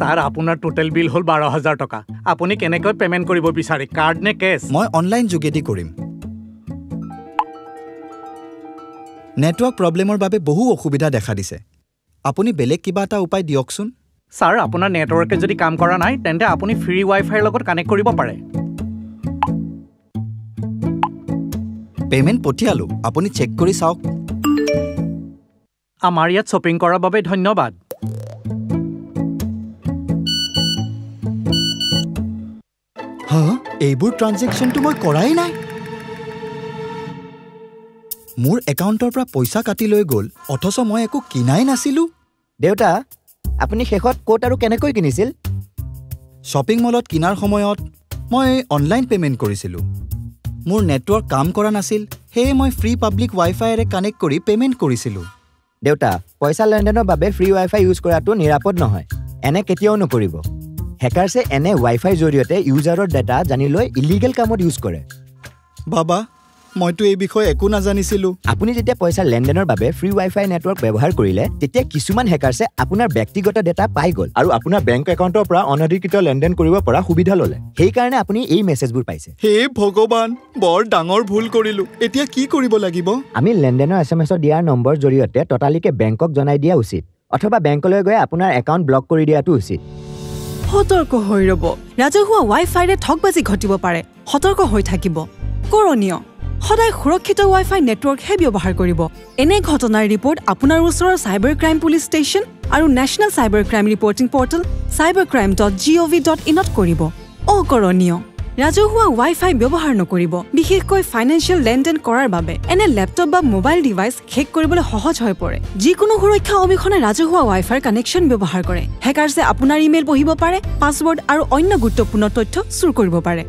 sir আপোনাৰ total bill হল 12,000 টকা আপুনি কেনেকৈ পেমেন্ট কৰিব বিচাৰে কাৰ্ড নে কেছ মই অনলাইন যোগেদি কৰিম নেটৱৰ্ক প্ৰবলেমৰ বাবে বহু অসুবিধা দেখা দিছে আপুনি বেলেগ কিবা এটা উপায় দিয়কচোন স্যাৰ আপোনাৰ নেটৱৰ্কে যদি কাম কৰা নাই তেন্তে আপুনি ফ্ৰী ৱাইফাইৰ লগত কানেক্ট কৰিব পাৰে পেমেন্ট পঠিয়ালো আপুনি চেক কৰি চাওক আমাৰ ইয়াত শ্বপিং কৰাৰ বাবে ধন্যবাদ হা এইবোৰ ট্ৰানজেকচনটো মই কৰাই নাই মোৰ একাউণ্টৰ পৰা পইচা কাটি লৈ গ'ল অথচ মই একো কিনাই নাছিলো দেউতা আপুনি শেষত কোট আৰু কেনেকৈ কিনিছিল শ্বপিং মলত কিনাৰ সময়ত মই অনলাইন পেমেন্ট কৰিছিলো মোৰ নেটৱৰ্ক কাম কৰা নাছিল সেয়ে মই ফ্ৰী পাব্লিক ৱাইফাইৰে কানেক্ট কৰি পেমেন্ট কৰিছিলো দেউতা পইচা লেনদেনৰ বাবে ফ্ৰী ৱাইফাই ইউজ কৰাটো নিৰাপদ নহয় এনে কেতিয়াও নকৰিব হেকাৰছে এনে ৱাইফাই জৰিয়তে ইউজাৰৰ ডেটা জানি লৈ ইলিগেল কামত ইউজ কৰে বাবা মইতো এই বিষয়ে একো নাজানিছিলো আপুনি যেতিয়া পইচা লেনদেনৰ বাবে ফ্ৰী ৱাইফাই নেটৱৰ্ক ব্যৱহাৰ কৰিলে তেতিয়া কিছুমান হেকাৰছে আপোনাৰ ব্যক্তিগত ডেটা পাই গ'ল আৰু আপোনাৰ বেংক একাউণ্টৰ পৰা অনধিকৃত লেনদেন কৰিব পৰা সুবিধা ল'লে সেই কাৰণে আপুনি এই মেছেজবোৰ পাইছে হে ভগৱান বৰ ডাঙৰ ভুল কৰিলো এতিয়া কি কৰিব লাগিব আমি লেনদেনৰ এছএমএছ দিয়াৰ নম্বৰ জৰিয়তে ততালিকে বেংকক জনাই দিয়া উচিত অথবা বেংকলৈ গৈ আপোনাৰ একাউণ্ট ব্লক কৰি দিয়াটো উচিত সতৰ্ক হৈ ৰ'ব ৰাজহুৱা ৱাইফাইৰে ঠগবাজি ঘটিব পাৰে সতৰ্ক হৈ থাকিব কৰণীয় সদায় সুৰক্ষিত ৱাইফাই নেটৱৰ্কহে ব্যৱহাৰ কৰিব এনে ঘটনাৰ ৰিপৰ্ট আপোনাৰ ওচৰৰ চাইবাৰ ক্ৰাইম পুলিচ ষ্টেচন আৰু national cyber crime reporting portal cybercrime.gov.in ত কৰিব অকৰণীয় ৰাজহুৱা ৱাইফাই ব্যৱহাৰ নকৰিব বিশেষকৈ ফাইনেন্সিয়েল লেনদেন কৰাৰ বাবে এনে লেপটপ বা মোবাইল ডিভাইচ হেক কৰিবলৈ সহজ হৈ পৰে যিকোনো সুৰক্ষা অবিহনে ৰাজহুৱা ৱাইফাই কানেকশ্যন ব্যৱহাৰ কৰে হেকাৰছে আপোনাৰ ইমেইল পঢ়িব পাৰে পাছৱৰ্ড আৰু অন্য গুৰুত্বপূৰ্ণ তথ্য চুৰ কৰিব পাৰে